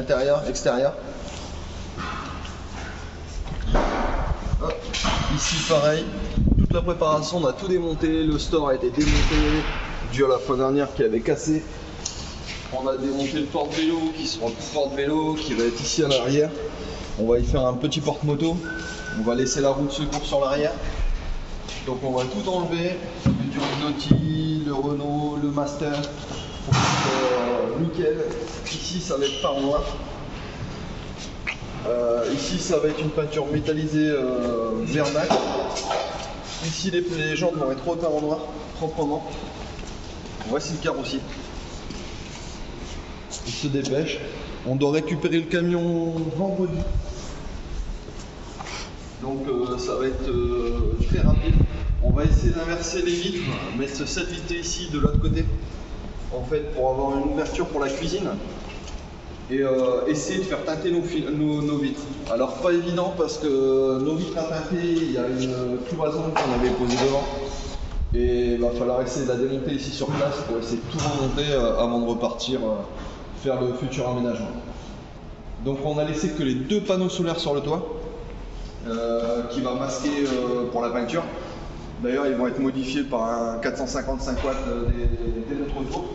intérieur, extérieur. Hop. Ici pareil, toute la préparation, on a tout démonté, le store a été démonté dû à la fois dernière qui avait cassé. On a démonté le porte-vélo qui sera le porte-vélo qui va être ici à l'arrière. On va y faire un petit porte-moto. On va laisser la roue de secours sur l'arrière. Donc on va tout enlever, du Renotti, le Renault, le Master, pour que ce soit nickel. Ici ça va être par noir. Ici ça va être une peinture métallisée Vernac. Ici les jantes vont être repeintes en noir, proprement. Voici le carrossier. Il se dépêche. On doit récupérer le camion vendredi. Donc ça va être très rapide. On va essayer d'inverser les vitres, mettre cette vitre ici de l'autre côté, en fait pour avoir une ouverture pour la cuisine. Et essayer de faire teinter nos vitres. Alors pas évident parce que nos vitres à teinter, il y a une cloison qu'on avait posée devant. Et il va falloir essayer de la démonter ici sur place pour essayer de tout remonter avant de repartir faire le futur aménagement. Donc on a laissé que les 2 panneaux solaires sur le toit qui va masquer pour la peinture. D'ailleurs ils vont être modifiés par un 455 watts dès notre tour.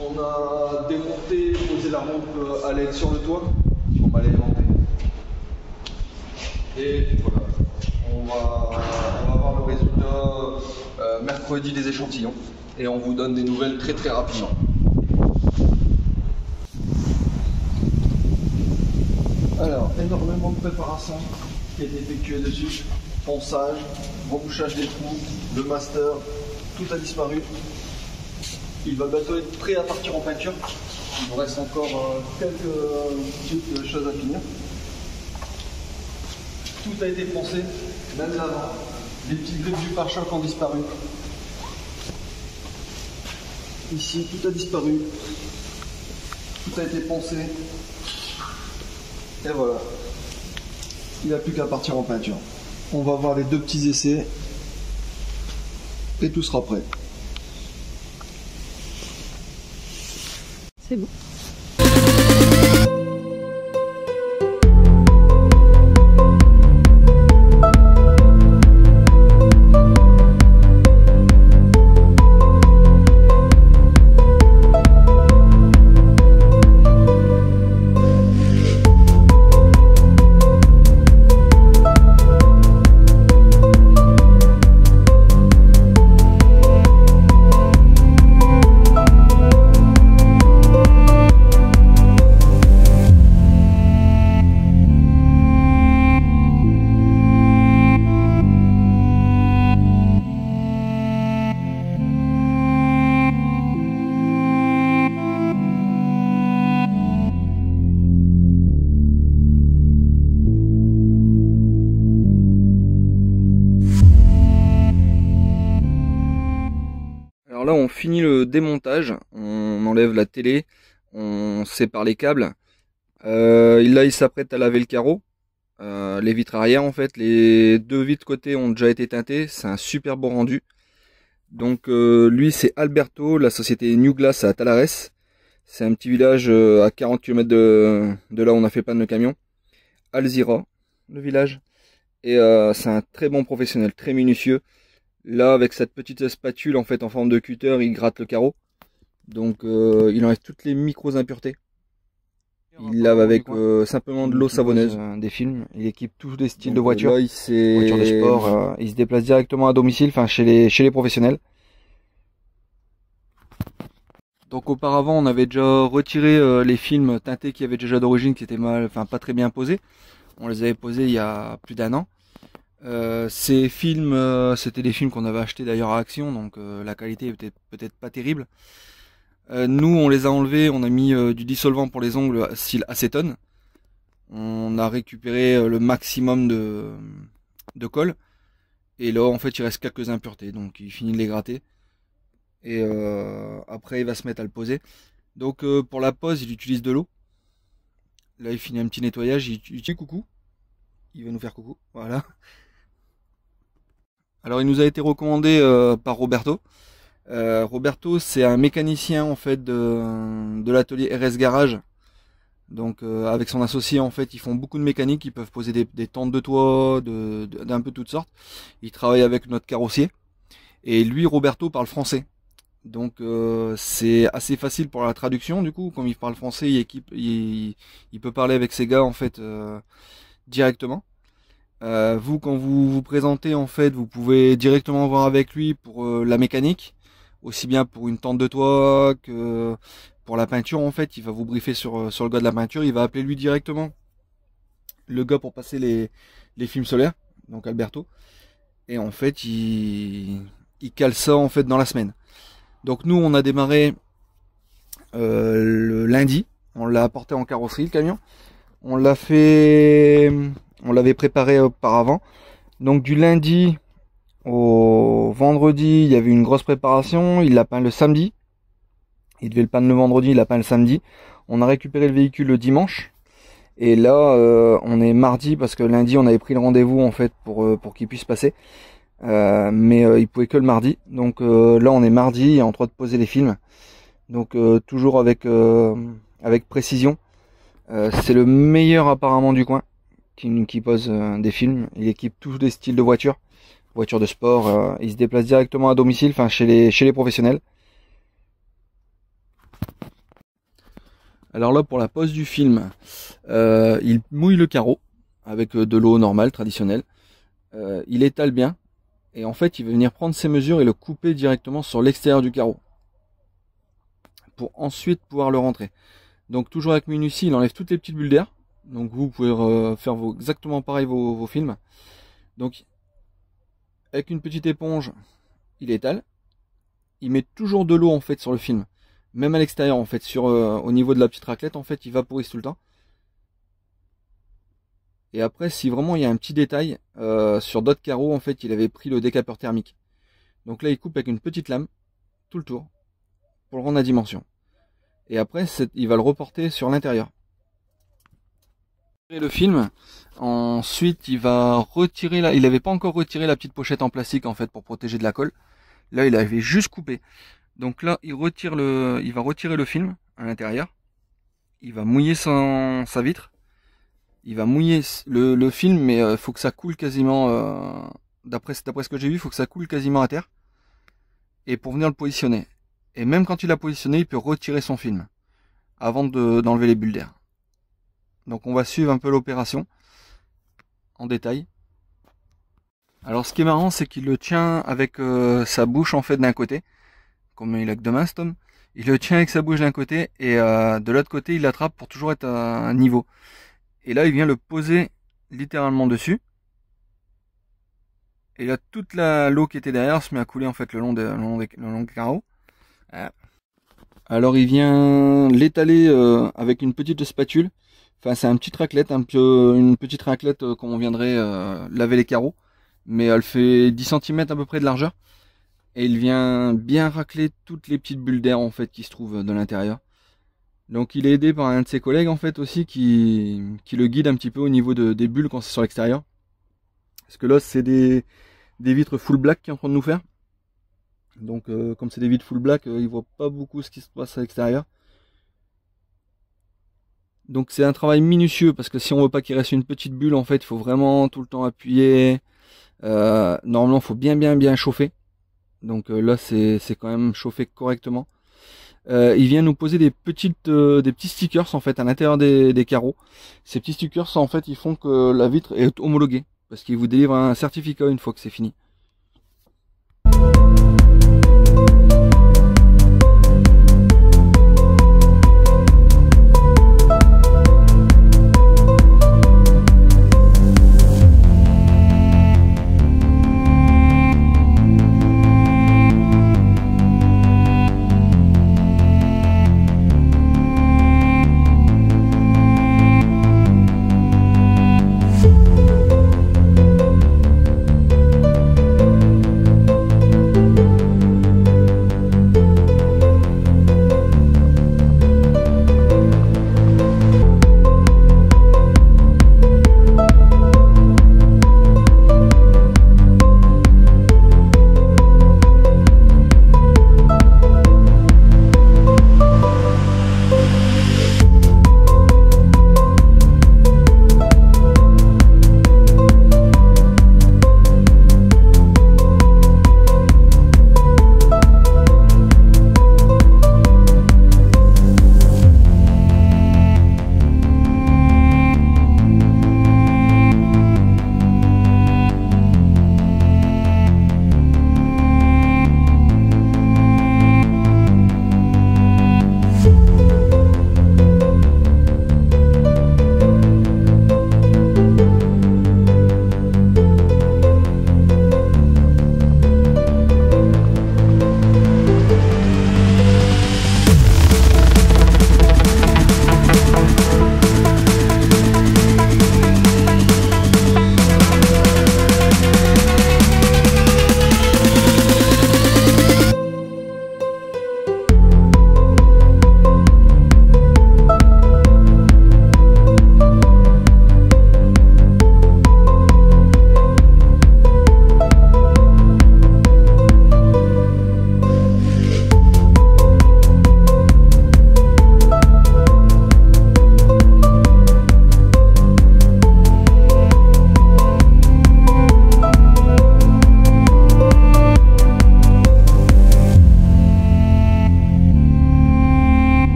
On a démonté, posé la rampe à LED sur le toit. On va l'alimenter. Et voilà. On va avoir le résultat mercredi des échantillons. Et on vous donne des nouvelles très très rapidement. Alors, énormément de préparation qui est effectuée dessus. Ponçage, rebouchage des trous, le master, tout a disparu. Il va bientôt être prêt à partir en peinture. Il nous reste encore quelques petites choses à finir. Tout a été poncé, même l'avant. Les petites griffes du pare-choc ont disparu. Ici, tout a disparu. Tout a été poncé. Et voilà. Il n'y a plus qu'à partir en peinture. On va voir les 2 petits essais. Et tout sera prêt. C'est bon. Alors là on finit le démontage, on enlève la télé, on sépare les câbles. Là il s'apprête à laver le carreau, les vitres arrière en fait, les 2 vitres côté ont déjà été teintées, c'est un super beau rendu. Donc lui c'est Alberto, la société New Glass à Talares. C'est un petit village à 40 km de là où on a fait panne le camion. Alzira, le village. Et c'est un très bon professionnel, très minutieux. Là, avec cette petite spatule en fait en forme de cutter, il gratte le carreau. Donc il enlève toutes les micros impuretés. Il lave avec simplement de l'eau savonneuse. Des films, il équipe tous les styles de voitures. Là, voitures de sport. Il se déplace directement à domicile, enfin chez les professionnels. Donc auparavant, on avait déjà retiré les films teintés qui avaient déjà d'origine, qui étaient mal, enfin pas très bien posés. On les avait posés il y a plus d'1 an. Ces films, c'était des films qu'on avait achetés d'ailleurs à Action, donc la qualité était peut-être pas terrible. Nous, on les a enlevés, on a mis du dissolvant pour les ongles style acétone. On a récupéré le maximum de colle. Et là, en fait, il reste quelques impuretés, donc il finit de les gratter. Et après, il va se mettre à le poser. Donc pour la pose, il utilise de l'eau. Là, il finit un petit nettoyage, il utilise coucou. Il va nous faire coucou, voilà. Alors, il nous a été recommandé par Roberto. Roberto, c'est un mécanicien en fait de l'atelier RS Garage Donc avec son associé en fait ils font beaucoup de mécanique, ils peuvent poser des tentes de toit, d'un peu toutes sortes. Ils travaillent avec notre carrossier. Et lui Roberto parle français. Donc c'est assez facile pour la traduction du coup, comme il parle français, il peut parler avec ses gars en fait directement. Vous quand vous vous présentez en fait, vous pouvez directement voir avec lui pour la mécanique, aussi bien pour une tente de toit que pour la peinture en fait. Il va vous briefer sur le gars de la peinture, il va appeler lui directement le gars pour passer les films solaires, donc Alberto. Et en fait il cale ça en fait dans la semaine. Donc nous on a démarré le lundi, on l'a apporté en carrosserie le camion, on l'avait préparé auparavant. Donc du lundi au vendredi il y avait une grosse préparation, il l'a peint le samedi, il devait le peindre le vendredi, il l'a peint le samedi. On a récupéré le véhicule le dimanche, et là on est mardi parce que lundi on avait pris le rendez-vous en fait pour qu'il puisse passer. Mais il pouvait que le mardi, donc là on est mardi et en train de poser les films, donc toujours avec précision. C'est le meilleur apparemment du coin qui pose des films. Il équipe tous les styles de voitures de sport, il se déplace directement à domicile, enfin chez les professionnels. Alors là pour la pose du film, il mouille le carreau avec de l'eau normale traditionnelle, il étale bien. Et en fait, il va venir prendre ses mesures et le couper directement sur l'extérieur du carreau, pour ensuite pouvoir le rentrer. Donc toujours avec minutie, il enlève toutes les petites bulles d'air. Donc vous pouvez faire exactement pareil vos films. Donc avec une petite éponge, il étale. Il met toujours de l'eau en fait sur le film, même à l'extérieur en fait, au niveau de la petite raclette en fait, il vaporise tout le temps. Et après, si vraiment il y a un petit détail, sur d'autres carreaux, en fait, il avait pris le décapeur thermique. Donc là, il coupe avec une petite lame, tout le tour, pour le rendre à dimension. Et après, il va le reporter sur l'intérieur. Le film, ensuite, il va retirer il n'avait pas encore retiré la petite pochette en plastique, en fait, pour protéger de la colle. Là, il avait juste coupé. Donc là, il va retirer le film à l'intérieur. Il va mouiller sa vitre. Il va mouiller le film, mais faut que ça coule quasiment, d'après ce que j'ai vu, il faut que ça coule quasiment à terre, et pour venir le positionner. Et même quand il l'a positionné, il peut retirer son film avant d'enlever les bulles d'air. Donc on va suivre un peu l'opération en détail. Alors ce qui est marrant, c'est qu'il le tient avec sa bouche en fait d'un côté, comme il a que deux mains cet homme. Il le tient avec sa bouche d'un côté, et de l'autre côté il l'attrape pour toujours être à un niveau. Et là, il vient le poser littéralement dessus. Et là, toute l'eau qui était derrière se met à couler en fait le long des carreaux. Alors, il vient l'étaler avec une petite spatule. Enfin, c'est une petite raclette, une petite raclette comme on viendrait laver les carreaux. Mais elle fait 10 cm à peu près de largeur. Et il vient bien racler toutes les petites bulles d'air en fait qui se trouvent de l'intérieur. Donc il est aidé par un de ses collègues en fait aussi qui le guide un petit peu au niveau des bulles quand c'est sur l'extérieur. Parce que là c'est des vitres full black qu'il est en train de nous faire. Donc comme c'est des vitres full black, il voit pas beaucoup ce qui se passe à l'extérieur. Donc c'est un travail minutieux parce que si on veut pas qu'il reste une petite bulle en fait, il faut vraiment tout le temps appuyer. Normalement il faut bien chauffer. Donc là c'est quand même chauffé correctement. Il vient nous poser des petits stickers en fait à l'intérieur des carreaux. Ces petits stickers en fait ils font que la vitre est homologuée, parce qu'il vous délivre un certificat une fois que c'est fini.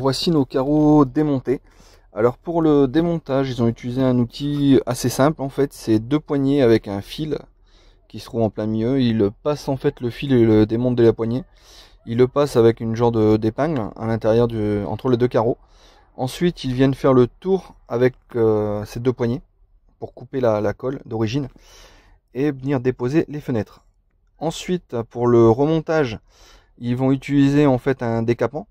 voici nos carreaux démontés. Alors pour le démontage, ils ont utilisé un outil assez simple en fait, c'est 2 poignées avec un fil qui se trouve en plein milieu. Ils passent en fait le fil et le démontent de la poignée. Ils le passent avec une genre d'épingle à l'intérieur entre les 2 carreaux. Ensuite, ils viennent faire le tour avec ces 2 poignées pour couper la colle d'origine et venir déposer les fenêtres. Ensuite, pour le remontage, ils vont utiliser en fait un décapant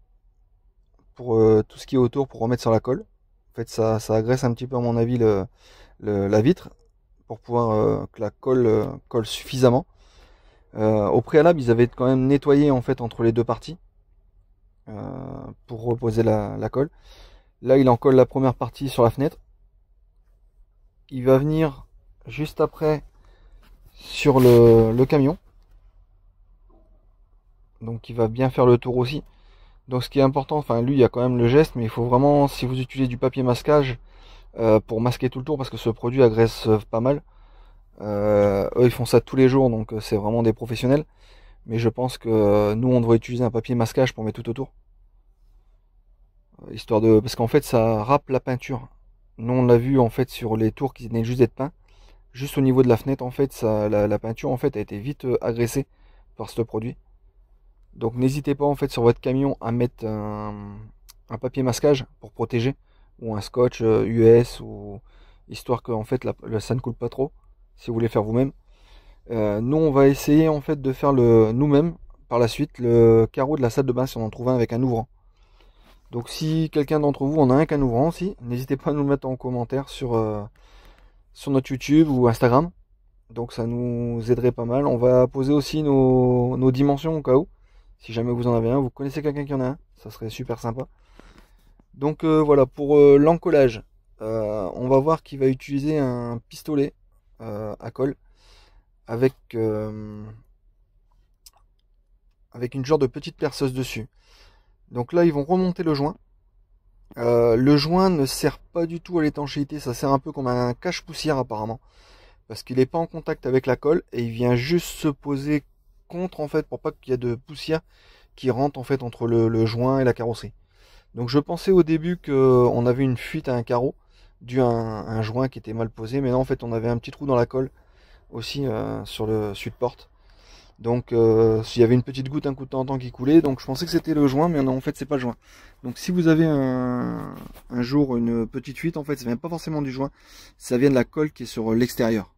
pour tout ce qui est autour pour remettre sur la colle. En fait, ça agresse un petit peu à mon avis la vitre pour pouvoir que la colle colle suffisamment. Au préalable, ils avaient quand même nettoyé en fait entre les 2 parties pour reposer la colle. Là, il en colle la première partie sur la fenêtre. Il va venir juste après sur le camion. Donc il va bien faire le tour aussi. Donc ce qui est important, enfin lui il y a quand même le geste, mais il faut vraiment, si vous utilisez du papier masquage pour masquer tout le tour, parce que ce produit agresse pas mal. Eux ils font ça tous les jours, donc c'est vraiment des professionnels. Mais je pense que nous on devrait utiliser un papier masquage pour mettre tout autour. Histoire de, parce qu'en fait ça râpe la peinture. Nous on l'a vu en fait sur les tours qui venaient juste d'être peints. Juste au niveau de la fenêtre en fait, la peinture en fait a été vite agressée par ce produit. Donc n'hésitez pas en fait sur votre camion à mettre un papier masquage pour protéger, ou un scotch US, ou histoire que en fait ça ne coule pas trop si vous voulez faire vous-même. Nous on va essayer en fait de faire nous-mêmes par la suite le carreau de la salle de bain si on en trouve un avec un ouvrant. Donc si quelqu'un d'entre vous en a un avec un ouvrant aussi, n'hésitez pas à nous le mettre en commentaire sur notre YouTube ou Instagram. Donc ça nous aiderait pas mal. On va poser aussi nos dimensions au cas où. Si jamais vous en avez un, vous connaissez quelqu'un qui en a un, ça serait super sympa. Donc voilà, pour l'encollage, on va voir qu'il va utiliser un pistolet à colle avec une genre de petite perceuse dessus. Donc là, ils vont remonter le joint. Le joint ne sert pas du tout à l'étanchéité, ça sert un peu comme un cache-poussière apparemment. Parce qu'il n'est pas en contact avec la colle et il vient juste se poser contre en fait pour pas qu'il y ait de poussière qui rentre en fait entre le joint et la carrosserie. Donc je pensais au début qu'on avait une fuite à un carreau dû à un joint qui était mal posé, mais non, en fait on avait un petit trou dans la colle aussi sur le sud-porte. Donc s'il y avait une petite goutte un coup de temps en temps qui coulait, donc je pensais que c'était le joint, mais non, en fait c'est pas le joint. Donc si vous avez un jour une petite fuite, en fait ça vient pas forcément du joint, ça vient de la colle qui est sur l'extérieur.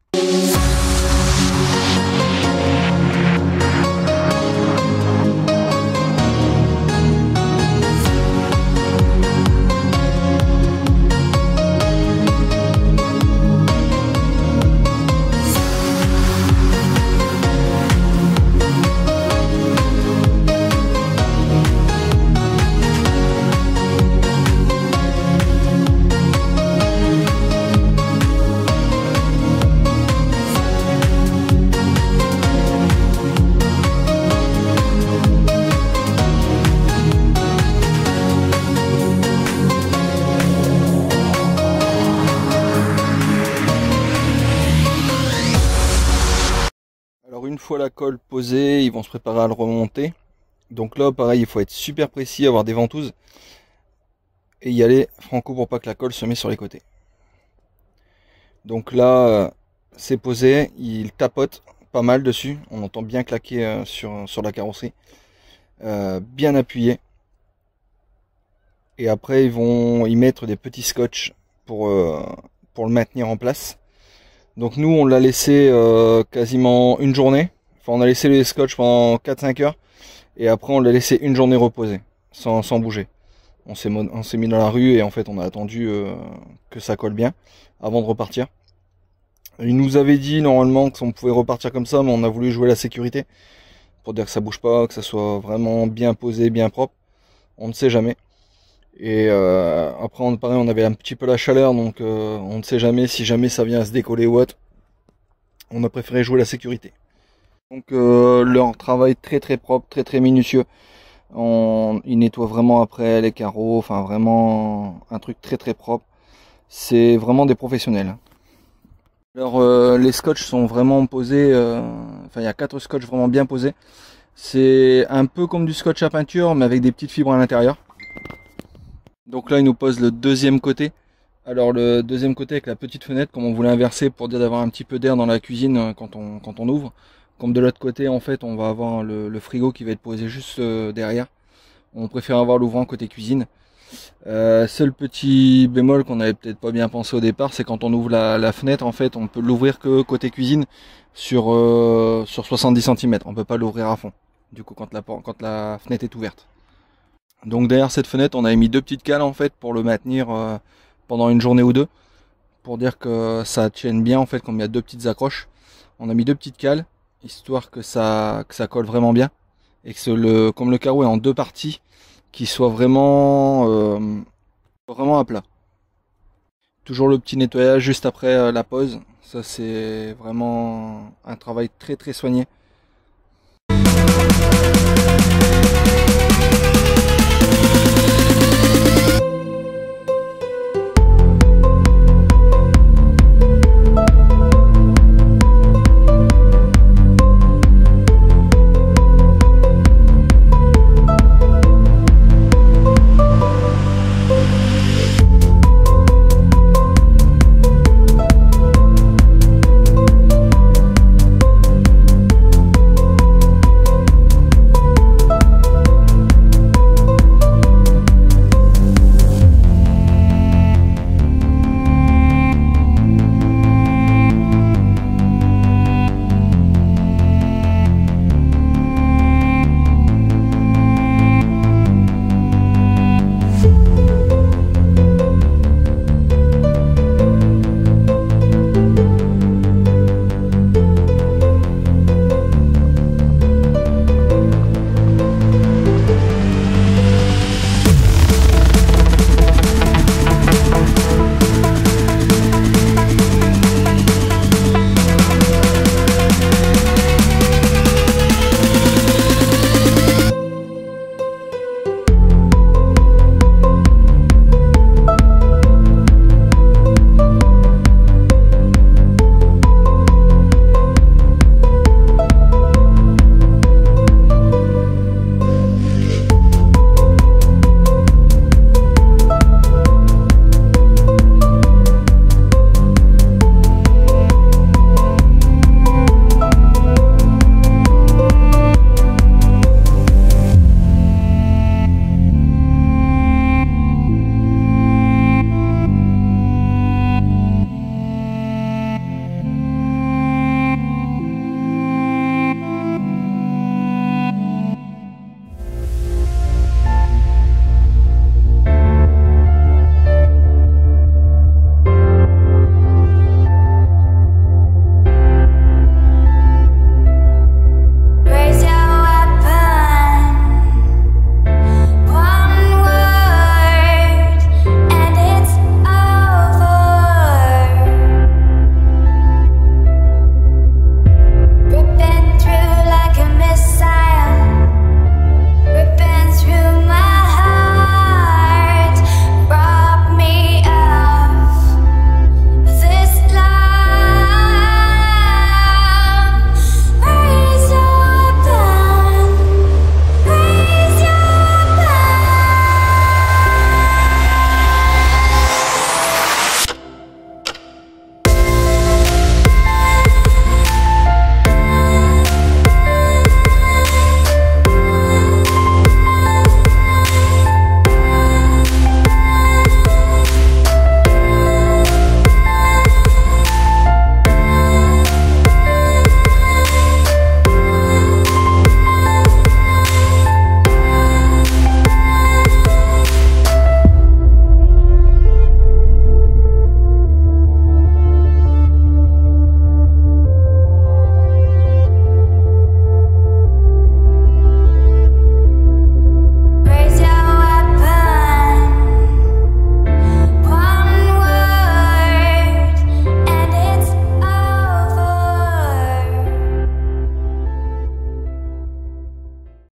Une fois la colle posée, ils vont se préparer à le remonter. Donc là pareil, il faut être super précis, avoir des ventouses et y aller franco pour pas que la colle se mette sur les côtés. Donc là c'est posé, il tapote pas mal dessus, on entend bien claquer sur la carrosserie, bien appuyé. Et après ils vont y mettre des petits scotch pour le maintenir en place. Donc nous on l'a laissé quasiment une journée, enfin on a laissé les scotch pendant 4-5 heures et après on l'a laissé une journée reposer sans bouger. On s'est mis dans la rue et en fait on a attendu que ça colle bien avant de repartir. Il nous avait dit normalement qu'on pouvait repartir comme ça, mais on a voulu jouer la sécurité pour dire que ça bouge pas, que ça soit vraiment bien posé, bien propre. On ne sait jamais. Et après pareil, on avait un petit peu la chaleur, donc on ne sait jamais si jamais ça vient à se décoller ou autre. On a préféré jouer la sécurité. Donc leur travail très très propre, très très minutieux. Ils nettoient vraiment après les carreaux, enfin vraiment un truc très très propre. C'est vraiment des professionnels. Alors les scotch sont vraiment posés, enfin il y a 4 scotch vraiment bien posés. C'est un peu comme du scotch à peinture mais avec des petites fibres à l'intérieur. Donc là il nous pose le deuxième côté. Alors le deuxième côté avec la petite fenêtre, comme on voulait inverser pour dire d'avoir un petit peu d'air dans la cuisine quand on ouvre. Comme de l'autre côté en fait on va avoir le frigo qui va être posé juste derrière. On préfère avoir l'ouvrant côté cuisine. Seul petit bémol qu'on avait peut-être pas bien pensé au départ, c'est quand on ouvre la fenêtre en fait on peut l'ouvrir que côté cuisine sur 70 cm. On peut pas l'ouvrir à fond. Du coup quand la fenêtre est ouverte. Donc derrière cette fenêtre on avait mis deux petites cales en fait pour le maintenir pendant une journée ou deux, pour dire que ça tienne bien en fait, comme il y a deux petites accroches. On a mis deux petites cales, histoire que ça colle vraiment bien, et que comme le carreau est en deux parties, qu'il soit vraiment à plat. Toujours le petit nettoyage juste après la pause, ça c'est vraiment un travail très très soigné.